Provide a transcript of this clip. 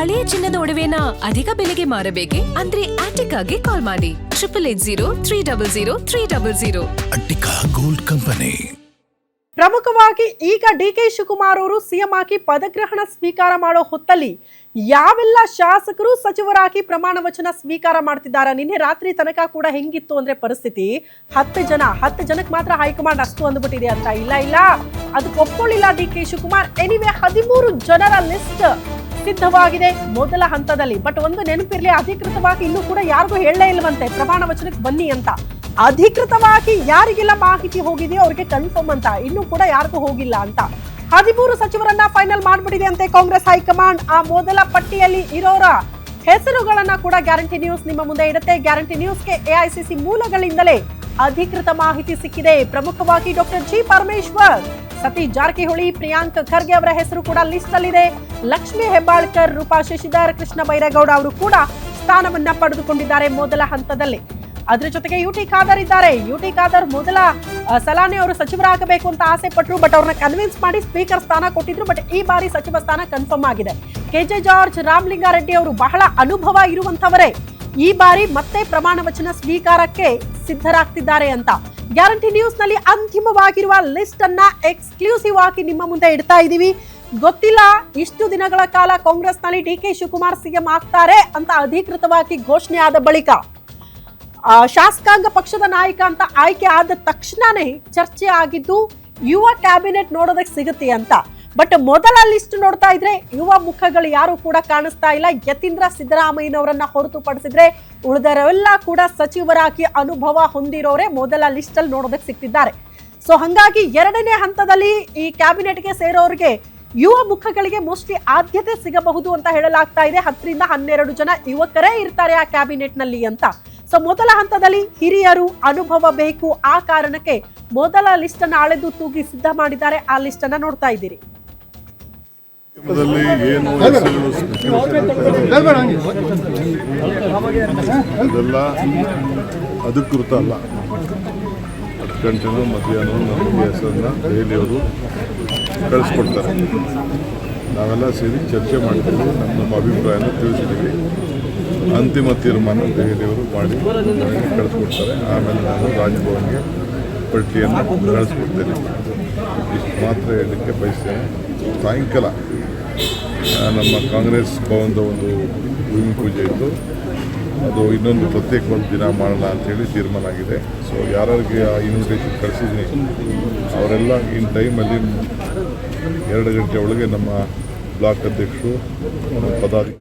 ಹಳೆಯ ಚಿನ್ನದ ಒಡವೆನ ಅಧಿಕ ಬೆಲೆಗೆ ಮಾರಬೇಕೆ? ಅಂದ್ರೆ ಆಟಿಕಾಗೆ ಕಾಲ್ ಮಾಡಿ 8880300300. Attica gold company. ಪ್ರಮುಖವಾಗಿ ಈಗ ಡಿಕೆ ಶಿವಕುಮಾರ್ ಅವರು ಸಿಎಂ ಆಗಿ ಪದಗ್ರಹಣ ಸ್ವೀಕಾರ ಮಾಡೋ ಹೊತ್ತಲ್ಲಿ ಯಾವೆಲ್ಲ ಶಾಸಕರು ಸಚಿವರಾಗಿ ಪ್ರಮಾಣ ವಚನ ಸ್ವೀಕಾರ ಮಾಡ್ತಿದ್ದಾರೆ. ನಿನ್ನೆ ರಾತ್ರಿ ತನಕ ಕೂಡ ಹೆಂಗಿತ್ತು ಅಂದ್ರೆ ಪರಿಸ್ಥಿತಿ 10 ಜನಕ್ಕೆ ಮಾತ್ರ ಹೈಕಮಾಂಡ್ ಅಷ್ಟು ಅಂದ್ಬಿಟ್ಟಿದೆ ಅಂತ. ಇಲ್ಲ ಅದಕ್ಕೆ ಒಪ್ಕೊಳ್ಳಿಲ್ಲ ಡಿಕೆ ಶಿವಕುಮಾರ್. ಎನಿವೆ 13 ಜನರ ಲಿಸ್ಟ್ ಸಿದ್ಧವಾಗಿದೆ ಮೊದಲ ಹಂತದಲ್ಲಿ. ಬಟ್ ಒಂದು ನೆನಪಿರ್ಲಿ, ಅಧಿಕೃತವಾಗಿ ಇನ್ನೂ ಕೂಡ ಯಾರಿಗೂ ಹೇಳಲೇ ಇಲ್ವಂತೆ ಪ್ರಮಾಣ ವಚನಕ್ಕೆ ಬನ್ನಿ ಅಂತ. ಅಧಿಕೃತವಾಗಿ ಯಾರಿಗೆಲ್ಲ ಮಾಹಿತಿ ಹೋಗಿದೆಯೋ ಅವ್ರಿಗೆ ಕನ್ಫರ್ಮ್ ಅಂತ, ಇನ್ನೂ ಕೂಡ ಯಾರಿಗೂ ಹೋಗಿಲ್ಲ ಅಂತ. 13 ಸಚಿವರನ್ನ ಫೈನಲ್ ಮಾಡ್ಬಿಟ್ಟಿದೆ ಅಂತೆ ಕಾಂಗ್ರೆಸ್ ಹೈಕಮಾಂಡ್. ಆ ಮೊದಲ ಪಟ್ಟಿಯಲ್ಲಿ ಇರೋರ ಹೆಸರುಗಳನ್ನ ಕೂಡ ಗ್ಯಾರಂಟಿ ನ್ಯೂಸ್ ನಿಮ್ಮ ಮುಂದೆ ಇಡುತ್ತೆ. ಗ್ಯಾರಂಟಿ ನ್ಯೂಸ್ಗೆ ಎಐಸಿಸಿ ಮೂಲಗಳಿಂದಲೇ ಅಧಿಕೃತ ಮಾಹಿತಿ ಸಿಕ್ಕಿದೆ. ಪ್ರಮುಖವಾಗಿ ಡಾಕ್ಟರ್ ಜಿ ಪರಮೇಶ್ವರ್, ಸತೀಶ್ ಜಾರಕಿಹೊಳಿ, ಪ್ರಿಯಾಂಕ್ ಖರ್ಗೆ ಅವರ ಹೆಸರು ಕೂಡ ಲಿಸ್ಟ್ ಅಲ್ಲಿದೆ. ಲಕ್ಷ್ಮೀ ಹೆಬ್ಬಾಳ್ಕರ್, ರೂಪಾ ಶಶಿಧರ್, ಕೃಷ್ಣ ಬೈರೇಗೌಡ ಅವರು ಕೂಡ ಸ್ಥಾನವನ್ನ ಪಡೆದುಕೊಂಡಿದ್ದಾರೆ ಮೊದಲ ಹಂತದಲ್ಲಿ. ಅದ್ರ ಜೊತೆಗೆ ಯುಟಿ ಖಾದರ್ ಇದ್ದಾರೆ. ಯುಟಿ ಖಾದರ್ ಮೊದಲ ಸಲಾನೇ ಅವರು ಸಚಿವರಾಗಬೇಕು ಅಂತ ಆಸೆ ಪಟ್ಟರು, ಬಟ್ ಅವ್ರನ್ನ ಕನ್ವಿನ್ಸ್ ಮಾಡಿ ಸ್ಪೀಕರ್ ಸ್ಥಾನ ಕೊಟ್ಟಿದ್ರು. ಬಟ್ ಈ ಬಾರಿ ಸಚಿವ ಸ್ಥಾನ ಕನ್ಫರ್ಮ್ ಆಗಿದೆ. ಕೆಜೆ ಜಾರ್ಜ್, ರಾಮಲಿಂಗಾರೆಡ್ಡಿ ಅವರು ಬಹಳ ಅನುಭವ ಇರುವಂತವರೇ ಈ ಬಾರಿ ಮತ್ತೆ ಪ್ರಮಾಣ ವಚನ ಸ್ವೀಕಾರಕ್ಕೆ ಸಿದ್ಧರಾಗ್ತಿದ್ದಾರೆ ಅಂತ ಗ್ಯಾರಂಟಿ ನ್ಯೂಸ್ ನಲ್ಲಿ ಅಂತಿಮವಾಗಿರುವ ಲಿಸ್ಟ್ ಅನ್ನ ಎಕ್ಸ್ಕ್ಲೂಸಿವ್ ಆಗಿ ನಿಮ್ಮ ಮುಂದೆ ಇಡ್ತಾ ಇದೀವಿ. ಗೊತ್ತಿಲ್ಲ, ಇಷ್ಟು ದಿನಗಳ ಕಾಲ ಕಾಂಗ್ರೆಸ್ ನಲ್ಲಿ ಡಿಕೆ ಶಿವಕುಮಾರ್ ಸಿಎಂ ಆಗ್ತಾರೆ ಅಂತ ಅಧಿಕೃತವಾಗಿ ಘೋಷಣೆ ಆದ ಬಳಿಕ ಶಾಸಕಾಂಗ ಪಕ್ಷದ ನಾಯಕ ಅಂತ ಆಯ್ಕೆ ಆದ ತಕ್ಷಣನೇ ಚರ್ಚೆ ಆಗಿದ್ದು ಯುವ ಕ್ಯಾಬಿನೆಟ್ ನೋಡೋದಕ್ಕೆ ಸಿಗುತ್ತೆ ಅಂತ. ಬಟ್ ಮೊದಲ ಲಿಸ್ಟ್ ನೋಡ್ತಾ ಇದ್ರೆ ಯುವ ಮುಖಗಳು ಯಾರು ಕೂಡ ಕಾಣಿಸ್ತಾ ಇಲ್ಲ. ಯತೀಂದ್ರ ಸಿದ್ದರಾಮಯ್ಯನವರನ್ನ ಹೊರತುಪಡಿಸಿದ್ರೆ ಉಳಿದರೆಲ್ಲ ಕೂಡ ಸಚಿವರಾಗಿ ಅನುಭವ ಹೊಂದಿರೋರೆ ಮೊದಲ ಲಿಸ್ಟ್ ಅಲ್ಲಿ ನೋಡೋದಕ್ಕೆ ಸಿಗ್ತಿದ್ದಾರೆ. ಸೊ ಹಂಗಾಗಿ ಎರಡನೇ ಹಂತದಲ್ಲಿ ಈ ಕ್ಯಾಬಿನೆಟ್ಗೆ ಸೇರೋರಿಗೆ ಯುವ ಮುಖಗಳಿಗೆ ಮೋಸ್ಟ್ಲಿ ಆದ್ಯತೆ ಸಿಗಬಹುದು ಅಂತ ಹೇಳಲಾಗ್ತಾ ಇದೆ. 10 ರಿಂದ 12 ಜನ ಯುವಕರೇ ಇರ್ತಾರೆ ಆ ಕ್ಯಾಬಿನೆಟ್ ನಲ್ಲಿ ಅಂತ. ಸೊ ಮೊದಲ ಹಂತದಲ್ಲಿ ಹಿರಿಯರು, ಅನುಭವ ಬೇಕು. ಆ ಕಾರಣಕ್ಕೆ ಮೊದಲ ಲಿಸ್ಟ್ ಅನ್ನ ಅಳೆದು ತೂಗಿ ಸಿದ್ಧ ಮಾಡಿದ್ದಾರೆ. ಆ ಲಿಸ್ಟ್ ಅನ್ನ ನೋಡ್ತಾ ಇದ್ದೀರಿ. ಇದೆಲ್ಲ ಅಧಿಕೃತ ಅಲ್ಲ. 10 ಗಂಟೆನೂ ಮಧ್ಯಾಹ್ನ ನಮಗೆ ಹೆಸರನ್ನ ದೆಹಲಿಯವರು ಕಳಿಸ್ಕೊಡ್ತಾರೆ. ನಾವೆಲ್ಲ ಸೇರಿ ಚರ್ಚೆ ಮಾಡ್ತೀವಿ, ನಮ್ಮ ಅಭಿಪ್ರಾಯನ ತಿಳಿಸಿದ್ದೀವಿ. ಅಂತಿಮ ತೀರ್ಮಾನ ದೆಹಲಿಯವರು ಮಾಡಿ ನನಗೆ ಕಳಿಸ್ಕೊಡ್ತಾರೆ. ಆಮೇಲೆ ನಾನು ರಾಜಭವನ್ಗೆ ಪಟ್ಟಿಯನ್ನು ಕಳಿಸ್ಕೊಡ್ತೇನೆ. ಇಷ್ಟು ಮಾತ್ರ ಹೇಳಲಿಕ್ಕೆ ಬಯಸ್ತೇನೆ. ಸಾಯಂಕಾಲ ನಮ್ಮ ಕಾಂಗ್ರೆಸ್ ಭವನದ ಒಂದು ಭೂಮಿ ಪೂಜೆ ಇತ್ತು. ಅದು ಇನ್ನೊಂದು ಪ್ರತ್ಯೇಕವಾದ ದಿನ ಮಾಡೋಣ ಅಂಥೇಳಿ ತೀರ್ಮಾನ ಆಗಿದೆ. ಸೊ ಯಾರಿಗೆ ಆ ಇನ್ವಿಟೇಷನ್ ಕಳಿಸಿದ್ದೀನಿ ಅವರೆಲ್ಲ ಇನ್ ಟೈಮಲ್ಲಿ 2 ಗಂಟೆ ಒಳಗೆ ನಮ್ಮ ಬ್ಲಾಕ್ ಅಧ್ಯಕ್ಷರು, ಪದಾಧಿಕಾರಿ